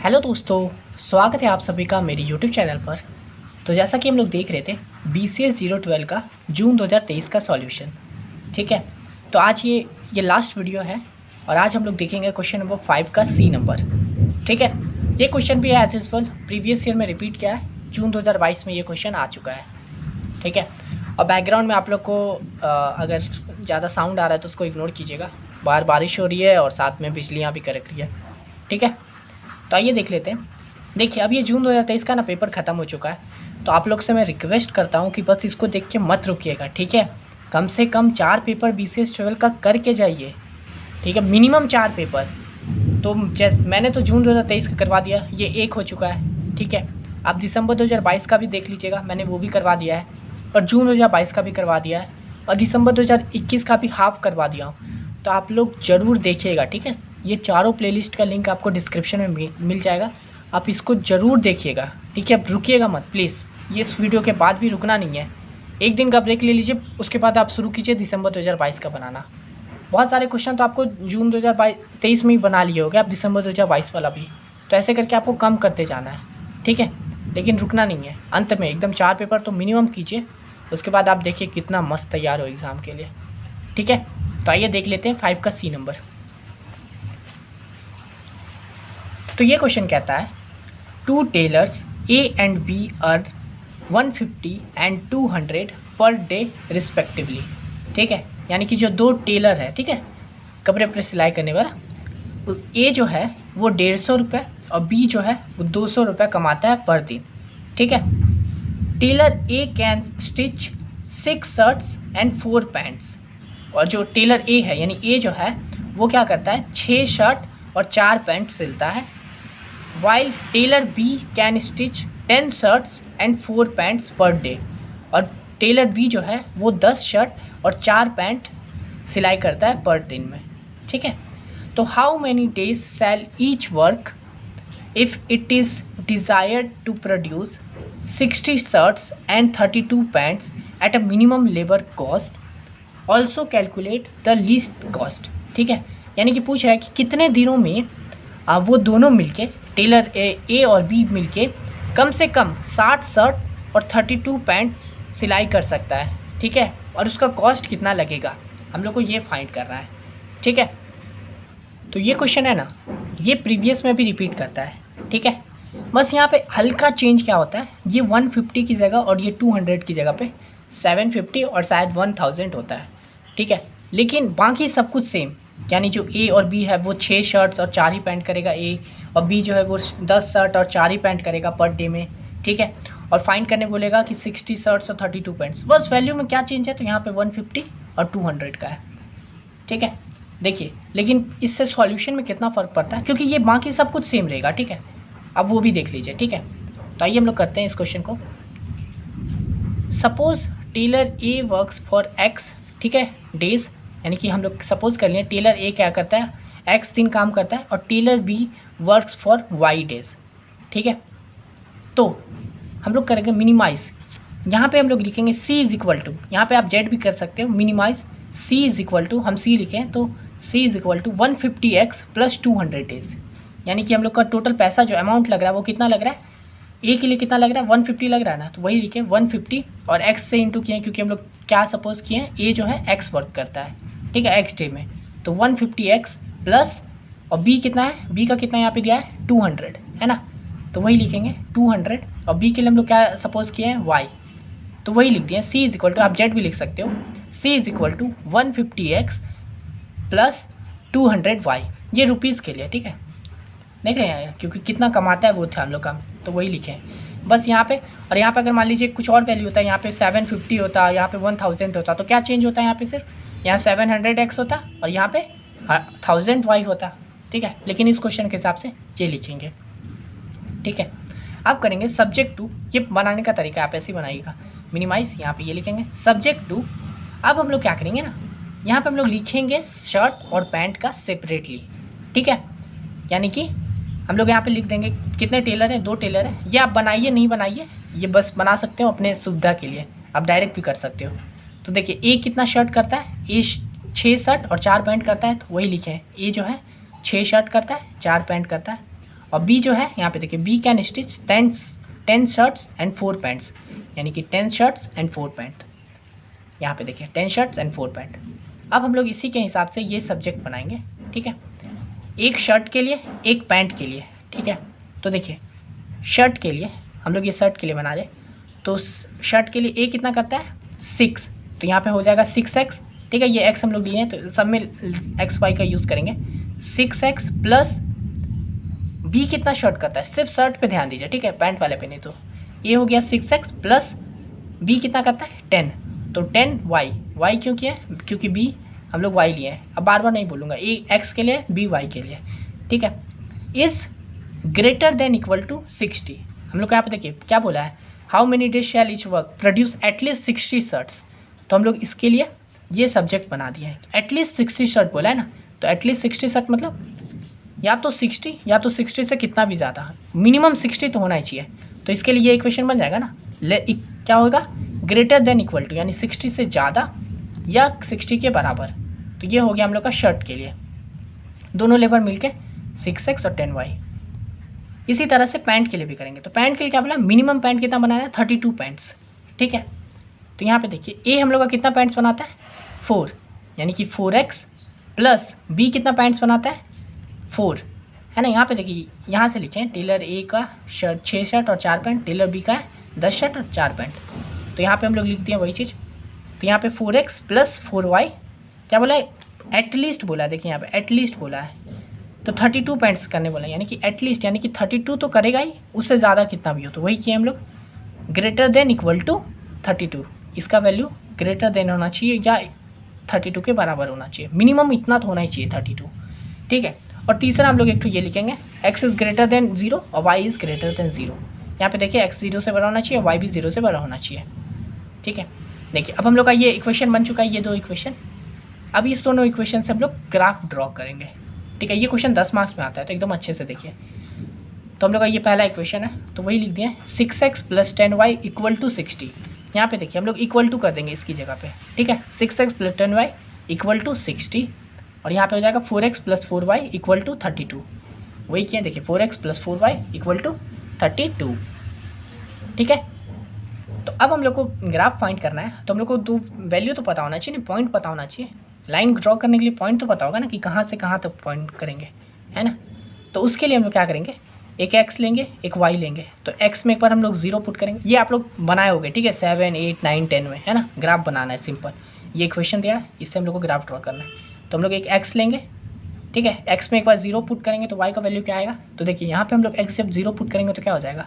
Hello दोस्तों, स्वागत है आप सभी का मेरे यूट्यूब चैनल पर। तो जैसा कि हम लोग देख रहे थे BCS 012 का जून 2023 का सॉल्यूशन। ठीक है, तो आज ये लास्ट वीडियो है और आज हम लोग देखेंगे क्वेश्चन नंबर 5 का सी नंबर। ठीक है, ये क्वेश्चन भी एज यूजुअल प्रीवियस ईयर में रिपीट किया है। जून 2022 में ये क्वेश्चन आ चुका है। ठीक है, और बैकग्राउंड में आप लोग को अगर ज़्यादा साउंड आ रहा है तो उसको इग्नोर कीजिएगा। बाहर बारिश हो रही है और साथ में बिजलियाँ भी कड़क रही है। ठीक है, तो आइए देख लेते हैं। देखिए, अब ये जून 2023 का ना पेपर ख़त्म हो चुका है, तो आप लोग से मैं रिक्वेस्ट करता हूँ कि बस इसको देख के मत रुकिएगा। ठीक है, कम से कम 4 पेपर BCS 12 का करके जाइए। ठीक है, मिनिमम 4 पेपर। तो जैसे मैंने तो जून 2023 का करवा दिया, ये एक हो चुका है। ठीक है, आप दिसंबर 2022 का भी देख लीजिएगा, मैंने वो भी करवा दिया है, और जून 2022 का भी करवा दिया है, और दिसंबर 2021 का भी हाफ करवा दिया हूँ। तो आप लोग ज़रूर देखिएगा। ठीक है, ये चारों प्लेलिस्ट का लिंक आपको डिस्क्रिप्शन में मिल जाएगा, आप इसको ज़रूर देखिएगा। ठीक है, अब रुकिएगा मत प्लीज़। ये इस वीडियो के बाद भी रुकना नहीं है। एक दिन का ब्रेक ले लीजिए, उसके बाद आप शुरू कीजिए दिसंबर 2022 का बनाना। बहुत सारे क्वेश्चन तो आपको जून 2023 में ही बना लिए होंगे, आप दिसंबर 2022 वाला भी। तो ऐसे करके आपको कम करते जाना है। ठीक है, लेकिन रुकना नहीं है। अंत में एकदम 4 पेपर तो मिनिमम कीजिए, उसके बाद आप देखिए कितना मस्त तैयार हो एग्ज़ाम के लिए। ठीक है, तो आइए देख लेते हैं 5 का सी नंबर। तो ये क्वेश्चन कहता है, 2 tailors A and B earn 150 and 200 per day respectively. ठीक है, यानी कि जो 2 टेलर है, ठीक है, कपड़े पर सिलाई करने वाला, A जो है वो 150 रुपये और B जो है वो 200 रुपये कमाता है पर दिन। ठीक है, tailor A can stitch 6 shirts and 4 pants. और जो टेलर A है यानी A जो है वो क्या करता है, 6 शर्ट और 4 पैंट सिलता है। While tailor B can stitch 10 shirts and 4 pants per day. और टेलर B जो है वो 10 शर्ट और 4 पैंट सिलाई करता है पर दिन में। ठीक है, तो how many days shall each work if it is desired to produce 60 shirts and 32 pants at a minimum labour cost, also calculate the least cost. ठीक है, यानी कि पूछ रहा है कि कितने दिनों में वो दोनों मिलके टेलर ए और बी मिलके कम से कम 60 शर्ट और 32 पैंट्स सिलाई कर सकता है। ठीक है, और उसका कॉस्ट कितना लगेगा, हम लोग को ये फाइंड करना है। ठीक है, तो ये क्वेश्चन है ना, ये प्रीवियस में भी रिपीट करता है। ठीक है, बस यहाँ पे हल्का चेंज क्या होता है, ये 150 की जगह और ये 200 की जगह पे 750 और शायद 1000 होता है। ठीक है, लेकिन बाकी सब कुछ सेम, यानी जो A और B है वो 6 शर्ट्स और 4 ही पैंट करेगा A, और B जो है वो 10 शर्ट और 4 ही पैंट करेगा पर डे में। ठीक है, और फाइंड करने बोलेगा कि 60 शर्ट्स और 32 पैंट्स। बस वैल्यू में क्या चेंज है, तो यहाँ पे 150 और 200 का है। ठीक है, देखिए, लेकिन इससे सॉल्यूशन में कितना फ़र्क पड़ता है, क्योंकि ये बाकी सब कुछ सेम रहेगा। ठीक है, अब वो भी देख लीजिए। ठीक है, तो आइए हम लोग करते हैं इस क्वेश्चन को। Suppose tailor A works for X, ठीक है, डेज, यानी कि हम लोग सपोज कर लें टेलर A क्या करता है, X दिन काम करता है, और tailor B works for Y days. ठीक है, तो हम लोग करेंगे मिनिमाइज। यहाँ पे हम लोग लिखेंगे C इज इक्वल टू, यहाँ पर आप Z भी कर सकते हो, minimise C is equal to, हम C लिखें तो C is equal to 150X plus 200 days. यानी कि हम लोग का टोटल पैसा जो अमाउंट लग रहा है वो कितना लग रहा है, A के लिए कितना लग रहा है, 150 लग रहा है ना, तो वही लिखें 150 और X से इंटू किए, क्योंकि हम लोग क्या सपोज किए हैं, A जो है X वर्क करता है। ठीक है, X डे में, तो 150X प्लस, और B कितना है, B का कितना यहाँ पे दिया है 200 है ना, तो वही लिखेंगे 200, और B के लिए हम लोग क्या सपोज किए हैं, Y, तो वही लिख दिए। C इज इक्वल टू, आप Z भी लिख सकते हो, C is equal to 150X plus 200Y, ये रुपीज़ के लिए। ठीक है, देख रहे हैं, क्योंकि कितना कमाता है वो था हम लोग का, तो वही लिखें बस यहाँ पे। और यहाँ पे अगर मान लीजिए कुछ और वैल्यू होता है, यहाँ पे 750 होता, यहाँ पे 1000 होता, तो क्या चेंज होता है, यहाँ पे सिर्फ यहाँ 700X होता और यहाँ पे 1000Y होता। ठीक है, लेकिन इस क्वेश्चन के हिसाब से ये लिखेंगे। ठीक है, अब करेंगे सब्जेक्ट टू, ये बनाने का तरीका आप ऐसे ही बनाइएगा, मिनिमाइज, यहाँ पे ये लिखेंगे सब्जेक्ट टू। अब हम लोग क्या करेंगे ना, यहाँ पे हम लोग लिखेंगे शर्ट और पैंट का सेपरेटली। ठीक है, यानी कि हम लोग यहाँ पे लिख देंगे कितने टेलर हैं, 2 टेलर हैं। ये आप बनाइए नहीं बनाइए, ये बस बना सकते हो अपने सुविधा के लिए, आप डायरेक्ट भी कर सकते हो। तो देखिए A कितना शर्ट करता है, A 6 शर्ट और 4 पैंट करता है, तो वही लिखे हैं, A जो है 6 शर्ट करता है, 4 पैंट करता है। और बी जो है यहाँ पे देखिए B can stitch 10 shirts and 4 pants, यानी कि 10 शर्ट्स एंड 4 पैंट। यहाँ पे देखिए 10 शर्ट्स एंड 4 पैंट। अब हम लोग इसी के हिसाब से ये सब्जेक्ट बनाएंगे, ठीक है, एक शर्ट के लिए एक पैंट के लिए, ठीक है। तो देखिए शर्ट के लिए हम लोग ये शर्ट के लिए बना लें, तो शर्ट के लिए ए कितना करता है 6, तो यहाँ पे हो जाएगा 6x, ठीक है। ये x हम लोग लिए हैं तो सब में xy का यूज़ करेंगे। 6x प्लस बी कितना शर्ट करता है, सिर्फ शर्ट पे ध्यान दीजिए, ठीक है, पैंट वाले पे नहीं। तो ये हो गया 6x प्लस बी कितना करता है 10, तो 10y क्यों किया है, क्योंकि b हम लोग y लिए हैं। अब बार बार नहीं बोलूँगा, ए x के लिए b y के लिए, ठीक है। Is greater than equal to 60। हम लोग को यहाँ पे देखिए क्या बोला है, how many days shall each work produce at least 60 shirts. तो हम लोग इसके लिए ये सब्जेक्ट बना दिया है, एटलीस्ट 60 शर्ट बोला है ना, तो एटलीस्ट 60 शर्ट मतलब या तो 60 या तो 60 से कितना भी ज़्यादा, मिनिमम 60 तो होना ही चाहिए। तो इसके लिए ये इक्वेशन बन जाएगा ना, क्या होगा, ग्रेटर देन इक्वल टू, यानी 60 से ज़्यादा या 60 के बराबर। तो ये हो गया हम लोग का शर्ट के लिए, दोनों लेबर मिलके 6x और 10y। इसी तरह से पैंट के लिए भी करेंगे। तो पैंट के लिए क्या बोला, मिनिमम पैंट कितना बनाना है 32 पैंट्स, ठीक है। तो यहाँ पे देखिए ए हम लोग का कितना पैंट्स बनाता है 4, यानी कि 4x प्लस बी कितना पैंट्स बनाता है 4, है ना। यहाँ पे देखिए यहाँ से लिखें, टेलर ए का शर्ट 6 शर्ट और 4 पैंट, टेलर बी का है 10 शर्ट और 4 पैंट। तो यहाँ पे हम लोग लिख दिए वही चीज़। तो यहाँ पे 4x प्लस 4y क्या बोला है, एटलीस्ट बोला है, देखिए यहाँ पे एटलीस्ट बोला है, तो 32 पैंट्स करने बोला, यानी कि एटलीस्ट, यानी कि 32 तो करेगा ही, उससे ज़्यादा कितना भी हो। तो वही किए हम लोग, ग्रेटर देन इक्वल टू 32, इसका वैल्यू ग्रेटर देन होना चाहिए या 32 के बराबर होना चाहिए, मिनिमम इतना तो होना ही चाहिए 32, ठीक है। और तीसरा हम लोग एक तो ये लिखेंगे, x इज़ ग्रेटर देन 0 और y इज़ ग्रेटर देन 0। यहाँ पे देखिए x 0 से बड़ा होना चाहिए, y भी 0 से बड़ा होना चाहिए, ठीक है। देखिए अब हम लोग का ये इक्वेशन बन चुका है, ये दो इक्वेशन। अब इस दोनों इक्वेशन से हम लोग ग्राफ ड्रॉ करेंगे, ठीक है। ये क्वेश्चन 10 मार्क्स में आता है, तो एकदम अच्छे से देखिए। तो हम लोग का ये पहला इक्वेशन है, तो वही लिख दिए 6x plus 10y equal to 60। यहाँ पे देखिए हम लोग इक्वल टू कर देंगे इसकी जगह पे, ठीक है। 6x plus 10y equal to 60, और यहाँ पे हो जाएगा 4x plus 4y equal to 32। वही किया देखिए, 4x plus 4y equal to 32, ठीक है। तो अब हम लोग को ग्राफ फाइंड करना है, तो हम लोग को दो वैल्यू तो पता होना चाहिए, नहीं पॉइंट पता होना चाहिए। लाइन ड्रॉ करने के लिए पॉइंट तो पता होगा ना कि कहाँ से कहाँ तक पॉइंट करेंगे, है ना। तो उसके लिए हम लोग क्या करेंगे, एक x लेंगे एक y लेंगे। तो x में एक बार हम लोग 0 पुट करेंगे, ये आप लोग बनाए होगे, ठीक है, 7, 8, 9, 10 में, है ना। ग्राफ बनाना है सिंपल, ये इक्वेशन दिया है, इससे हम लोग को ग्राफ ड्रॉ करना है। तो हम लोग एक x लेंगे, ठीक है, x में एक बार 0 पुट करेंगे तो y का वैल्यू क्या आएगा। तो देखिए यहाँ पर हम लोग x जब 0 पुट करेंगे तो क्या हो जाएगा,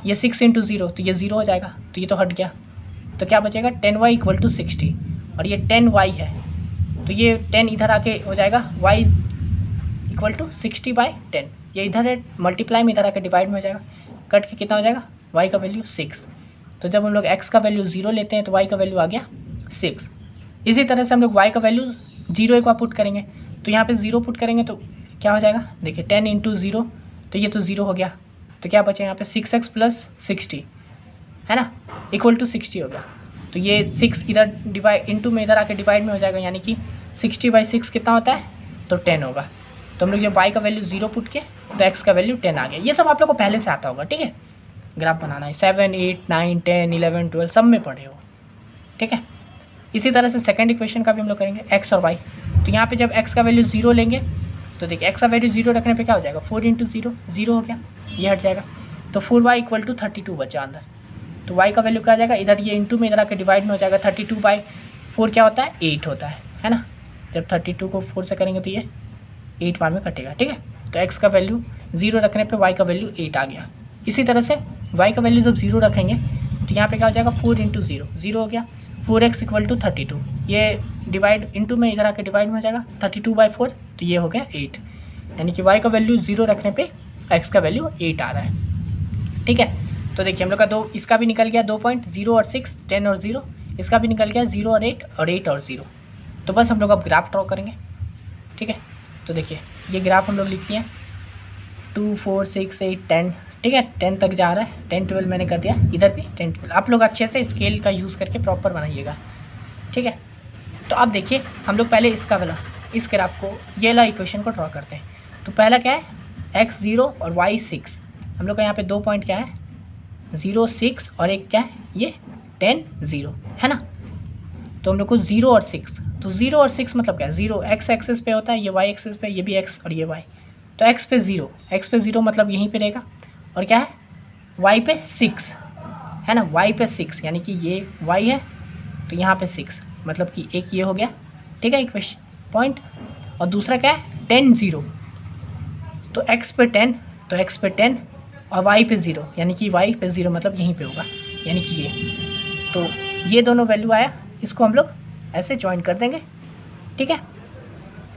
ये 6 × 0, तो ये 0 हो जाएगा, तो ये तो हट गया। तो क्या बचेगा 10y इक्वल टू 60, और ये 10y है, तो ये 10 इधर आके हो जाएगा y इक्वल टू 60/10, ये इधर है मल्टीप्लाई में, इधर आके डिवाइड में हो जाएगा, कट के कितना हो जाएगा y का वैल्यू 6। तो जब हम लोग x का वैल्यू 0 लेते हैं तो y का वैल्यू आ गया 6। इसी तरह से हम लोग y का वैल्यू 0 एक बार पुट करेंगे, तो यहाँ पे 0 पुट करेंगे तो क्या हो जाएगा, देखिए 10 × 0, तो ये तो 0 हो गया। तो क्या बचे यहाँ पे 6x प्लस 60, है ना, इक्वल टू 60 हो गया। तो ये 6 इधर डिवाइड इंटू में इधर आके डिवाइड में हो जाएगा, यानी कि 60/6 कितना होता है, तो 10 होगा। तो हम लोग जब y का वैल्यू 0 पुट किए तो x का वैल्यू 10 आ गया। ये सब आप लोग को पहले से आता होगा, ठीक है, ग्राफ बनाना है 7, 8, 9, 10, 11, 12 सब में पढ़े हो, ठीक है। इसी तरह से सेकंड इक्वेशन का भी हम लोग करेंगे, x और y। तो यहाँ पे जब x का वैल्यू 0 लेंगे तो देखिए x का वैल्यू 0 रखने पे क्या हो जाएगा, 4 × 0, 0 हो गया, ये हट जाएगा। तो 4y इक्वल टू 32 बचा अंदर, तो y का वैल्यू क्या आ जाएगा, इधर ये इंटू में इधर आके डिवाइड में हो जाएगा। 32/4 क्या होता है, 8 होता है ना। जब 32 को 4 से करेंगे तो ये 8 बार में कटेगा, ठीक है। तो x का वैल्यू 0 रखने पे y का वैल्यू 8 आ गया। इसी तरह से y का वैल्यू जब 0 रखेंगे तो यहाँ पे क्या हो जाएगा, 4 × 0, 0 हो गया। 4x इक्वल टू 32, ये डिवाइड इंटू में इधर आके डिवाइड में हो जाएगा 32/4, तो ये हो गया 8, यानी कि y का वैल्यू 0 रखने पे x का वैल्यू 8 आ रहा है, ठीक है। तो देखिए हम लोग का दो, इसका भी निकल गया 2 पॉइंट, 0 और 6, 10 और 0, इसका भी निकल गया 0 और 8 और 8 और 0। तो बस हम लोग अब ग्राफ ड्रॉ करेंगे, ठीक है। तो देखिए ये ग्राफ हम लोग लिख लिए 2, 4, 6, 8, 10, ठीक है, 10 तक जा रहा है, 10, 12 मैंने कर दिया, इधर भी 10, 12। आप लोग अच्छे से स्केल का यूज़ करके प्रॉपर बनाइएगा, ठीक है। तो अब देखिए हम लोग पहले इसका वाला, इस ग्राफ को, ये वाला इक्वेशन को ड्रॉ करते हैं। तो पहला क्या है, x 0 और y 6। हम लोग का यहाँ पे 2 पॉइंट क्या है, 0 6 और एक क्या है ये 10 0 है ना। तो हम लोग को 0 और 6, तो 0 और 6 मतलब क्या है, 0 x एक्सिस पे होता है, ये y एक्सिस पे, ये भी x और ये y। तो x पे 0 मतलब यहीं पे रहेगा, और क्या है y पे 6 है ना, y पे 6 यानी कि ये y है तो यहाँ पे 6 मतलब कि एक ये हो गया, ठीक है, इक्वेशन पॉइंट। और दूसरा क्या है 10 0, तो x पे 10, तो x पे 10 और y पे 0 यानी कि y पे 0 मतलब यहीं पे होगा, यानी कि ये। तो ये दोनों वैल्यू आया, इसको हम लोग ऐसे ज्वाइन कर देंगे, ठीक है।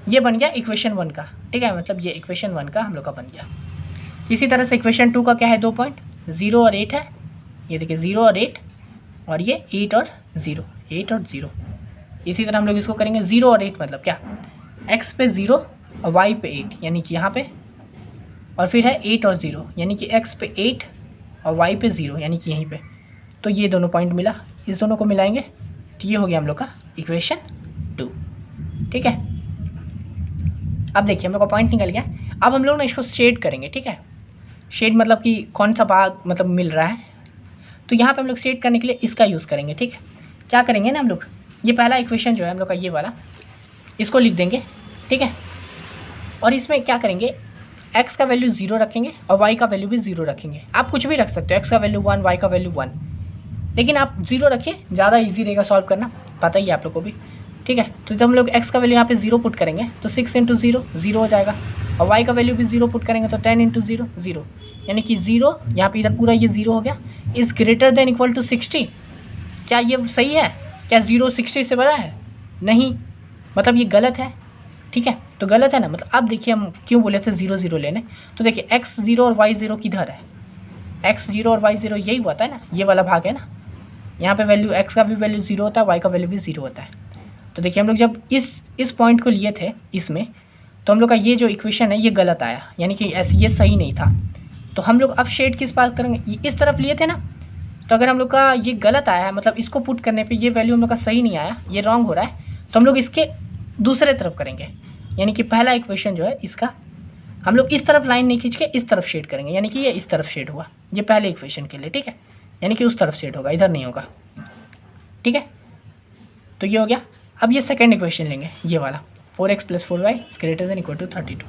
ये बन गया इक्वेशन 1 का, ठीक है, मतलब ये इक्वेशन 1 का हम लोग का बन गया। इसी तरह से इक्वेशन 2 का क्या है, 2 पॉइंट 0 और 8 है, ये देखिए 0 और 8, और ये 8 और 0, 8 और 0। इसी तरह हम लोग इसको करेंगे 0 और 8 मतलब क्या, x पे 0 और y पे 8 यानी कि यहाँ पे, और फिर है 8 और 0 यानी कि x पे 8 और y पे 0 यानी कि यहीं पे। तो ये दोनों पॉइंट मिला, इस दोनों को मिलाएंगे तो ये हो गया हम लोग का इक्वेशन 2, ठीक है। अब देखिए हम लोग का पॉइंट निकल गया। अब हम लोग ना इसको शेड करेंगे, ठीक है। शेड मतलब कि कौन सा भाग मतलब मिल रहा है, तो यहाँ पे हम लोग शेड करने के लिए इसका यूज़ करेंगे, ठीक है। क्या करेंगे ना हम लोग, ये पहला इक्वेशन जो है हम लोग का ये वाला, इसको लिख देंगे, ठीक है। और इसमें क्या करेंगे, x का वैल्यू 0 रखेंगे और y का वैल्यू भी 0 रखेंगे। आप कुछ भी रख सकते हो, x का वैल्यू 1, y का वैल्यू 1, लेकिन आप 0 रखिए, ज़्यादा इजी रहेगा सॉल्व करना, पता ही है आप लोग को भी, ठीक है। तो जब हम लोग x का वैल्यू यहाँ पे 0 पुट करेंगे तो 6 × 0 0 हो जाएगा, और y का वैल्यू भी 0 पुट करेंगे तो 10 × 0 0, यानी कि 0 यहाँ पे इधर पूरा ये 0 हो गया। Is greater than equal to 60, क्या ये सही है, क्या 0 60 से बड़ा है, नहीं, मतलब ये गलत है, ठीक है। तो गलत है ना, मतलब अब देखिए हम क्यों बोले थे 0 0 लेने, तो देखिए x 0 और y 0 किधर है, x 0 और y 0 यही हुआ था ना, ये वाला भाग है ना, यहाँ पे वैल्यू x का भी वैल्यू 0 होता है, y का वैल्यू भी 0 होता है। तो देखिए हम लोग जब इस पॉइंट को लिए थे इसमें, तो हम लोग का ये जो इक्वेशन है ये गलत आया, यानी कि ऐसे ये सही नहीं था। तो हम लोग अब शेड किस पास करेंगे, ये इस तरफ लिए थे ना, तो अगर हम लोग का ये गलत आया है, मतलब इसको पुट करने पे ये वैल्यू हम लोग का सही नहीं आया, ये रॉन्ग हो रहा है, तो हम लोग इसके दूसरे तरफ करेंगे, यानी कि पहला इक्वेशन जो है इसका हम लोग इस तरफ लाइन नहीं खींच के इस तरफ शेड करेंगे, यानी कि ये इस तरफ शेड हुआ, ये पहले इक्वेशन के लिए, ठीक है, यानी कि उस तरफ शेड होगा, इधर नहीं होगा, ठीक है। तो ये हो गया। अब ये सेकंड इक्वेशन लेंगे, ये वाला 4x + 4y > 32,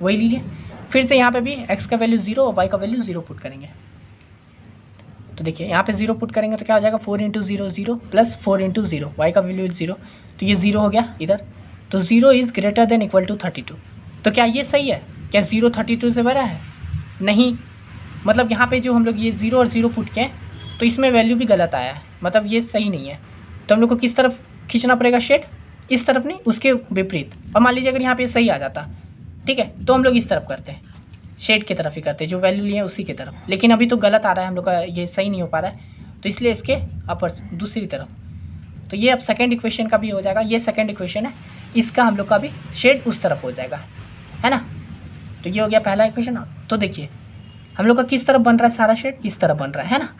वही लीजिए। फिर से यहाँ पे भी x का वैल्यू 0 और y का वैल्यू 0 पुट करेंगे। तो देखिए यहाँ पे 0 पुट करेंगे तो क्या हो जाएगा, 4 × 0 0 + 4 × 0, y का वैल्यू 0, तो ये 0 हो गया इधर। तो 0 is greater than equal to 32, तो क्या ये सही है, क्या 0 32 से बड़ा है, नहीं, मतलब यहाँ पे जो हम लोग ये 0 और 0 पुट किए तो इसमें वैल्यू भी गलत आया है, मतलब ये सही नहीं है। तो हम लोग को किस तरफ खींचना पड़ेगा शेड, इस तरफ नहीं, उसके विपरीत। और मान लीजिए अगर यहाँ पे सही आ जाता, ठीक है, तो हम लोग इस तरफ करते हैं, शेड की तरफ ही करते हैं, जो वैल्यू लिए उसी की तरफ। लेकिन अभी तो गलत आ रहा है हम लोग का, ये सही नहीं हो पा रहा है, तो इसलिए इसके अपर दूसरी तरफ। तो ये अब सेकंड इक्वेशन का भी हो जाएगा, ये सेकंड इक्वेशन है, इसका हम लोग का भी शेड उस तरफ हो जाएगा, है ना। तो ये हो गया पहला इक्वेशन। तो देखिए हम लोग का किस तरफ बन रहा है, सारा शेड इस तरफ बन रहा है ना।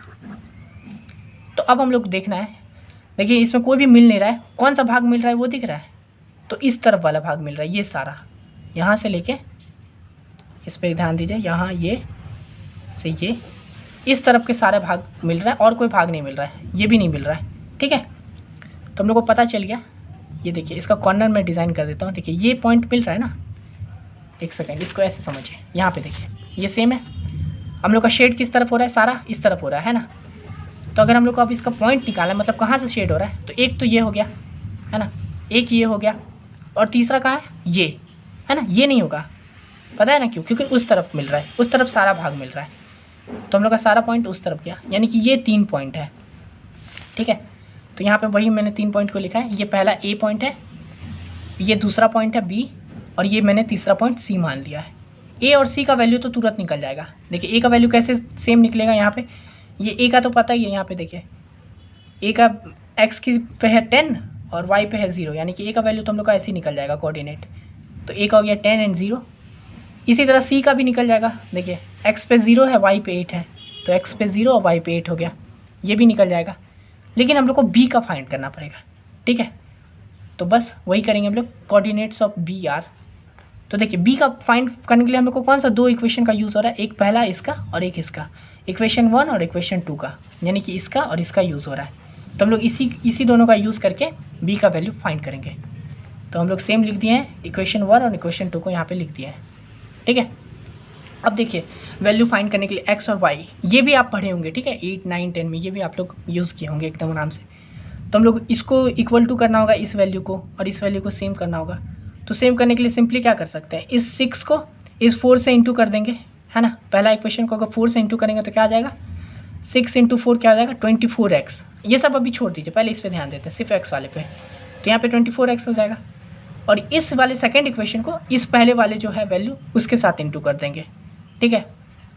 तो अब हम लोग देखना है, देखिए इसमें कोई भी मिल नहीं रहा है, कौन सा भाग मिल रहा है वो दिख रहा है, तो इस तरफ वाला भाग मिल रहा है, ये सारा यहाँ से लेके इस पर ध्यान दीजिए, यहाँ ये से ये इस तरफ के सारे भाग मिल रहा है, और कोई भाग नहीं मिल रहा है, ये भी नहीं मिल रहा है, ठीक है। तो हम लोग को पता चल गया। ये देखिए इसका कॉर्नर में डिज़ाइन कर देता हूँ, देखिए ये पॉइंट मिल रहा है ना, एक सेकेंड इसको ऐसे समझिए, यहाँ पे देखिए ये सेम है, हम लोग का शेड किस तरफ हो रहा है, सारा इस तरफ हो रहा है ना। तो अगर हम लोग को अब इसका पॉइंट निकालना है, मतलब कहाँ से शेड हो रहा है, तो एक तो ये हो गया है ना, एक ये हो गया, और तीसरा कहाँ है, ये है ना, ये नहीं होगा, पता है ना क्यों, क्योंकि उस तरफ मिल रहा है, उस तरफ सारा भाग मिल रहा है, तो हम लोग का सारा पॉइंट उस तरफ गया, यानी कि ये 3 पॉइंट है, ठीक है। तो यहाँ पे वही मैंने 3 पॉइंट को लिखा है, ये पहला ए पॉइंट है, ये दूसरा पॉइंट है बी, और ये मैंने तीसरा पॉइंट सी मान लिया है। ए और सी का वैल्यू तो तुरंत निकल जाएगा। देखिए ए का वैल्यू कैसे सेम निकलेगा, यहाँ पे ये ए का तो पता ही है, यहाँ पे देखिए ए का एक्स की पे है 10 और वाई पे है 0, यानी कि ए का वैल्यू तो हम लोग का ऐसे ही निकल जाएगा कोऑर्डिनेट। तो ए का हो गया 10 एंड 0। इसी तरह सी का भी निकल जाएगा, देखिए एक्स पे 0 है, वाई पे 8 है, तो एक्स पे 0 और वाई पे 8 हो गया, ये भी निकल जाएगा। लेकिन हम लोग को बी का फाइंड करना पड़ेगा, ठीक है। तो बस वही करेंगे हम लोग, कोऑर्डिनेट्स ऑफ बी आर, तो देखिए बी का फाइंड करने के लिए हम लोग को कौन सा दो इक्वेशन का यूज़ हो रहा है, एक पहला इसका और एक इसका, इक्वेशन 1 और इक्वेशन 2 का, यानी कि इसका और इसका यूज़ हो रहा है। तो हम लोग इसी दोनों का यूज़ करके बी का वैल्यू फाइंड करेंगे। तो हम लोग सेम लिख दिए हैं, इक्वेशन 1 और इक्वेशन 2 को यहाँ पे लिख दिए हैं, ठीक है। अब देखिए वैल्यू फाइंड करने के लिए एक्स और वाई, ये भी आप पढ़े होंगे, ठीक है, 8, 9, 10 में ये भी आप लोग यूज़ किए होंगे एकदम आराम से। तो हम लोग इसको इक्वल टू करना होगा इस वैल्यू को, और इस वैल्यू को सेम करना होगा। तो सेम करने के लिए सिंपली क्या कर सकते हैं, इस 6 को इस 4 से इंटू कर देंगे, है ना। पहला इक्वेशन को अगर 4 से इंटू करेंगे तो क्या आ जाएगा, 6 × 4 क्या हो जाएगा 24x। ये सब अभी छोड़ दीजिए, पहले इस पर ध्यान देते हैं, सिर्फ x वाले पे। तो यहाँ पे 24x हो जाएगा, और इस वाले सेकेंड इक्वेशन को इस पहले वाले जो है वैल्यू उसके साथ इंटू कर देंगे, ठीक है।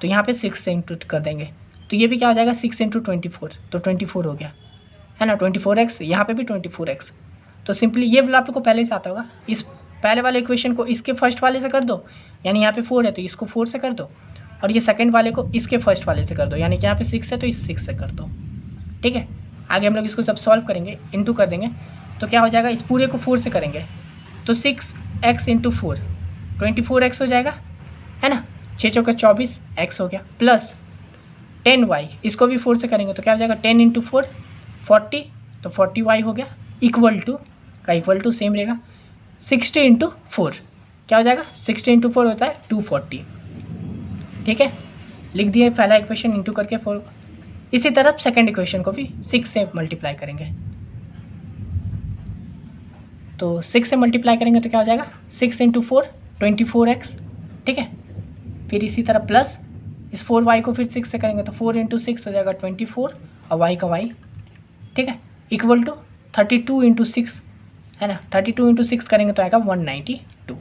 तो यहाँ पे 6 से इंटू कर देंगे, तो ये भी क्या हो जाएगा 6 × 24, तो 24 हो गया, है ना। 24x, यहाँ पे भी 24x। तो सिंपली ये वाला आप लोग को पहले से आता होगा, इस पहले वाले इक्वेशन को इसके फर्स्ट वाले से कर दो, यानी यहाँ पे 4 है तो इसको 4 से कर दो, और ये सेकंड वाले को इसके फर्स्ट वाले से कर दो, यानी कि यहाँ पे 6 है तो इस 6 से कर दो, ठीक है। आगे हम लोग इसको जब सॉल्व करेंगे, इंटू कर देंगे, तो क्या हो जाएगा, इस पूरे को 4 से करेंगे तो 6x × 4 24x हो जाएगा, है ना। 6 × 24 x हो गया, प्लस 10y, इसको भी 4 से करेंगे तो क्या हो जाएगा 10 × 4 40, तो 40y हो गया, इक्वल टू का इक्वल टू सेम रहेगा 60 × 4, क्या हो जाएगा 60 × 4 होता है 240, ठीक है। लिख दिए पहला इक्वेशन इंटू करके 4। इसी तरह सेकंड इक्वेशन को भी 6 से मल्टीप्लाई करेंगे, तो 6 से मल्टीप्लाई करेंगे तो क्या हो जाएगा 6 × 4 24x, ठीक है। फिर इसी तरह प्लस इस 4y को फिर 6 से करेंगे तो 4 × 6 हो जाएगा 24, और y का y, ठीक है, इक्वल टू 32 × 6, है ना। 32 × 6 करेंगे तो आएगा 192।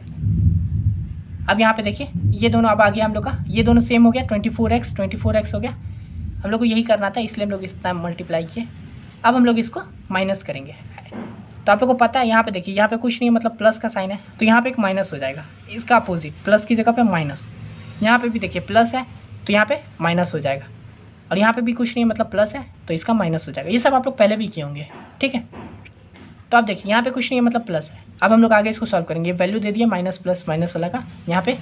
अब यहाँ पे देखिए ये दोनों अब आ गया हम लोग का, ये दोनों सेम हो गया, 24x हो गया। हम लोग को यही करना था, इसलिए हम लोग इतना मल्टीप्लाई किए। अब हम लोग इसको माइनस करेंगे, तो आप लोग को पता है यहाँ पे देखिए, यहाँ पे कुछ नहीं है, मतलब प्लस का साइन है, तो यहाँ पे एक माइनस हो जाएगा, इसका अपोजिट, प्लस की जगह पे माइनस। यहाँ पे भी देखिए प्लस है तो यहाँ पे माइनस हो जाएगा, और यहाँ पे भी कुछ नहीं है, मतलब प्लस है तो इसका माइनस हो जाएगा। ये सब आप लोग पहले भी किए होंगे, ठीक है। तो आप देखिए यहाँ पे कुछ नहीं है, मतलब प्लस है। अब हम लोग आगे इसको सॉल्व करेंगे, वैल्यू दे दिया माइनस प्लस माइनस वाला का यहाँ पे।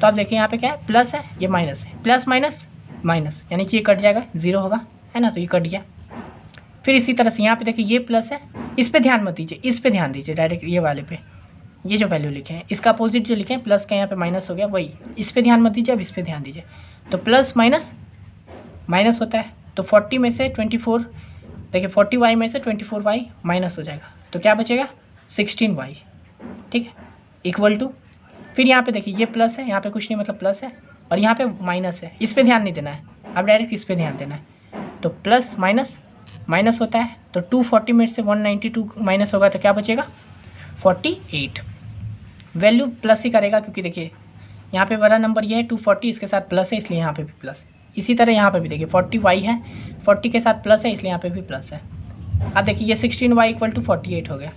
तो आप देखिए यहाँ पे क्या है, प्लस है, ये माइनस है, प्लस माइनस माइनस, यानी कि ये कट जाएगा, 0 होगा, है ना। तो ये कट गया। फिर इसी तरह से यहाँ पे देखिए ये प्लस है, इस पर ध्यान मत दीजिए, इस पर ध्यान दीजिए, डायरेक्ट ये वाले पे, ये जो वैल्यू लिखे हैं इसका अपोजिट जो लिखे हैं प्लस का, यहाँ पे माइनस हो गया, वही इस पर ध्यान मत दीजिए, अब इस पर ध्यान दीजिए। तो प्लस माइनस माइनस होता है, तो 40 में से 24, देखिए 40y में से 24y माइनस हो जाएगा, तो क्या बचेगा 16y, ठीक है, इक्वल टू। फिर यहाँ पे देखिए ये प्लस है, यहाँ पे कुछ नहीं, मतलब प्लस है, और यहाँ पे माइनस है, इस पर ध्यान नहीं देना है, अब डायरेक्ट इस पर ध्यान देना है। तो प्लस माइनस माइनस होता है, तो 240 में से 192 माइनस होगा तो क्या बचेगा 48। वैल्यू प्लस ही करेगा, क्योंकि देखिए यहाँ पे बड़ा नंबर ये है 240, इसके साथ प्लस है इसलिए यहाँ पे भी प्लस। इसी तरह यहाँ पे भी देखिए 40y है, 40 के साथ प्लस है इसलिए यहाँ पे भी प्लस है। अब देखिए ये 16y = 48 हो गया,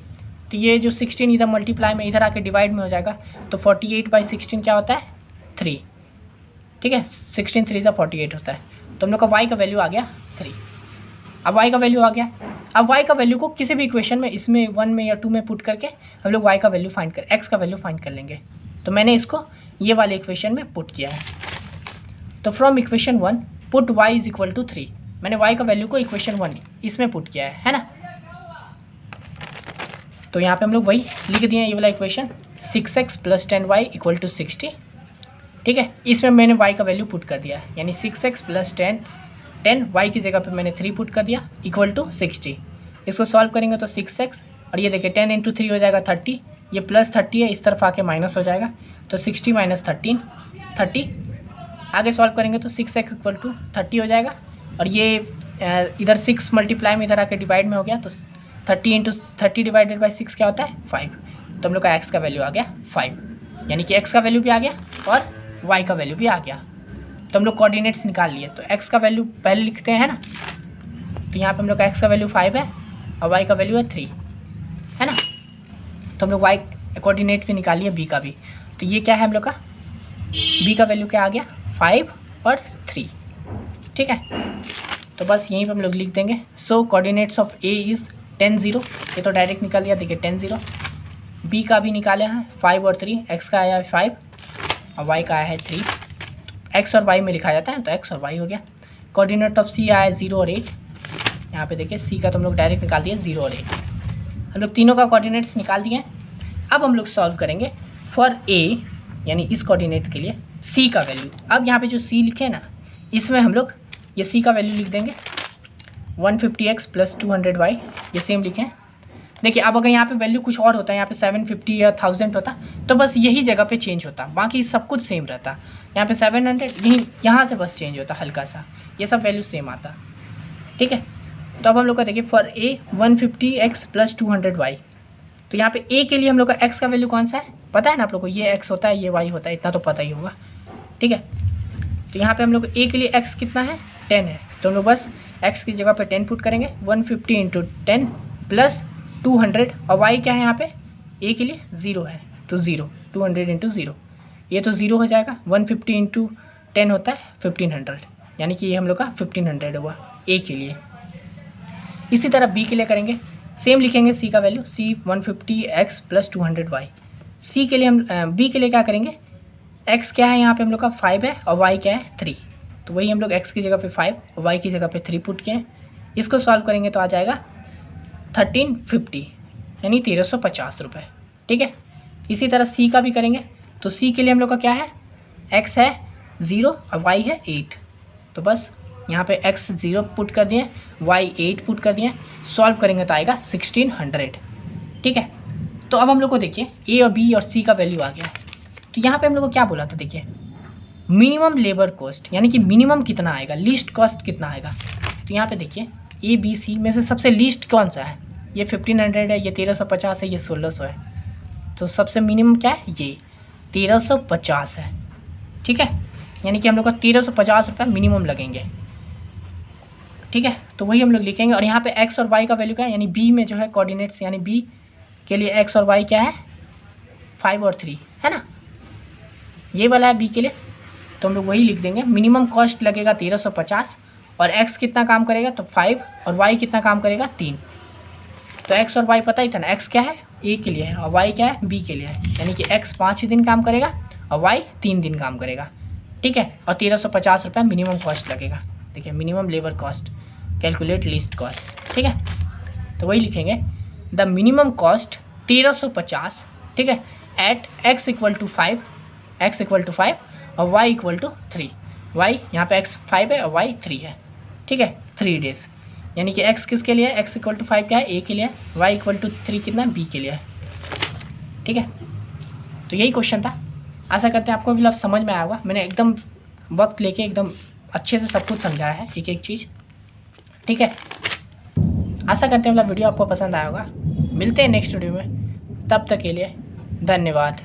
तो ये जो 16 इधर मल्टीप्लाई में इधर आके डिवाइड में हो जाएगा, तो 48/16 क्या होता है 3, ठीक है, 16 3 × 48 होता है। तो हम लोग का y का वैल्यू आ गया 3। अब y का वैल्यू आ गया, अब y का वैल्यू को किसी भी इक्वेशन में, इसमें 1 में या 2 में पुट करके हम लोग y का वैल्यू फाइंड कर, x का वैल्यू फाइंड कर लेंगे। तो मैंने इसको ये वाले इक्वेशन में पुट किया है। तो फ्रॉम इक्वेशन 1 पुट y = 3, मैंने y का वैल्यू को इक्वेशन 1 इसमें पुट किया है ना। तो यहाँ पे हम लोग वही लिख दिए ये वाला इक्वेशन, 6x + 10y = 60, ठीक है। इसमें मैंने y का वैल्यू पुट कर दिया है, यानी 6x + 10 y की जगह पे मैंने 3 पुट कर दिया, = 60। इसको सॉल्व करेंगे तो 6x, और ये देखिए 10 × 3 हो जाएगा 30, ये प्लस 30 है, इस तरफ आके माइनस हो जाएगा, तो 60 - 13 30। आगे सॉल्व करेंगे तो 6x = 30 हो जाएगा, और ये इधर 6 मल्टीप्लाई में इधर आके डिवाइड में हो गया, तो 30 × 30 / 6 क्या होता है 5। तो हम लोग का x का वैल्यू आ गया 5, यानी कि x का वैल्यू भी आ गया और y का वैल्यू भी आ गया। तो हम लोग कोऑर्डिनेट्स निकाल लिए, तो x का वैल्यू पहले लिखते हैं, है ना। तो यहाँ पे हम लोग का x का वैल्यू 5 है और y का वैल्यू है 3, है ना। तो हम लोग y कोऑर्डिनेट भी निकाल लिए, b का भी। तो ये क्या है हम लोग का, b का वैल्यू क्या आ गया 5 और 3, ठीक है। तो बस यहीं पे हम लोग लिख देंगे, सो कोऑर्डिनेट्स ऑफ a इज़ 10 0। ये तो डायरेक्ट निकाल लिया, देखिए 10 0, बी का भी निकाले हैं 5 और 3, एक्स का आया है 5 और वाई का आया है 3, एक्स और वाई में लिखा जाता है तो एक्स और वाई हो गया। कोऑर्डिनेट ऑफ सी आया है 0 और 8, यहाँ पे देखिए सी का तो हम लोग डायरेक्ट निकाल दिए 0 और 8, हम लोग तीनों का कोऑर्डिनेट्स निकाल दिए। अब हम लोग सॉल्व करेंगे फॉर ए यानी इस कोऑर्डिनेट के लिए सी का वैल्यू। अब यहाँ पे जो सी लिखे हैं ना, इसमें हम लोग ये सी का वैल्यू लिख देंगे 150x + 200y, ये सेम लिखे हैं। देखिए अब अगर यहाँ पे वैल्यू कुछ और होता है, यहाँ पे 750 या 1000 होता तो बस यही जगह पे चेंज होता, बाकी सब कुछ सेम रहता। यहाँ पे 700 यहीं यहाँ से बस चेंज होता हल्का सा, ये सब वैल्यू सेम आता। ठीक है, तो अब हम लोग का देखिए फॉर ए 150x + 200y, तो यहाँ पे ए के लिए हम लोग का x का वैल्यू कौन सा है पता है ना आप लोग को, ये x होता है ये y होता है, इतना तो पता ही होगा। ठीक है, तो यहाँ पे हम लोग ए के लिए x कितना है 10 है, तो हम लोग बस x की जगह पे 10 पुट करेंगे, 150 × 10 + 200 और y क्या है यहाँ पे a के लिए 0 है तो 0, 200 × 0 ये तो 0 हो जाएगा, 150 × 10 होता है 1500, यानी कि ये हम लोग का 1500 हुआ a के लिए। इसी तरह b के लिए करेंगे, सेम लिखेंगे c का value c 150x + 200y। c के लिए हम b के लिए क्या करेंगे, x क्या है यहाँ पे हम लोग का 5 है और y क्या है 3, तो वही हम लोग x की जगह पे 5 और y की जगह पे 3 पुट किए। इसको सॉल्व करेंगे तो आ जाएगा 1350 यानी 1350 रुपये। ठीक है, इसी तरह c का भी करेंगे, तो c के लिए हम लोग का क्या है, x है 0 और y है 8, तो बस यहाँ पे x 0 पुट कर दिए, y 8 पुट कर दिए, सॉल्व करेंगे तो आएगा 1600। ठीक है, तो अब हम लोग को देखिए a और b और c का वैल्यू आ गया। तो यहाँ पे हम लोग को क्या बोला था, देखिए मिनिमम लेबर कॉस्ट यानी कि मिनिमम कितना आएगा, लीस्ट कॉस्ट कितना आएगा। तो यहाँ पे देखिए ए बी सी में से सबसे लीस्ट कौन सा है, ये 1500 है, ये 1350 है, ये 1600 है, तो सबसे मिनिमम क्या है ये 1350 है। ठीक है, यानी कि हम लोग का 1350 रुपये मिनिमम लगेंगे। ठीक है, तो वही हम लोग लिखेंगे और यहाँ पे x और y का वैल्यू क्या है, यानी b में जो है कोऑर्डिनेट्स, यानी b के लिए x और y क्या है 5 और 3 है ना, ये वाला है b के लिए, तो हम लोग वही लिख देंगे। मिनिमम कॉस्ट लगेगा 1350 और x कितना काम करेगा तो 5 और y कितना काम करेगा 3, तो x और y पता ही था ना, x क्या है a के लिए है और y क्या है b के लिए है, यानी कि x 5 दिन काम करेगा और y 3 दिन काम करेगा। ठीक है, और 1350 रुपये मिनिमम कॉस्ट लगेगा। देखिए minimum labour cost, calculate least cost. ठीक है, तो वही लिखेंगे द मिनिमम कॉस्ट 1350। ठीक है, एट x = 5, x = 5 और y = 3, y यहाँ पे x 5 है और y 3 है। ठीक है, 3 डेज, यानी कि x किसके लिए है, x = 5 क्या है a के लिए, y = 3 कितना b के लिए है। ठीक है, तो यही क्वेश्चन था। आशा करते हैं आपको भी समझ में आया होगा, मैंने एकदम वक्त लेके एकदम अच्छे से सब कुछ समझाया है एक एक चीज़। ठीक है, आशा करते हैं वीडियो आपको पसंद आया होगा। मिलते हैं नेक्स्ट वीडियो में, तब तक के लिए धन्यवाद।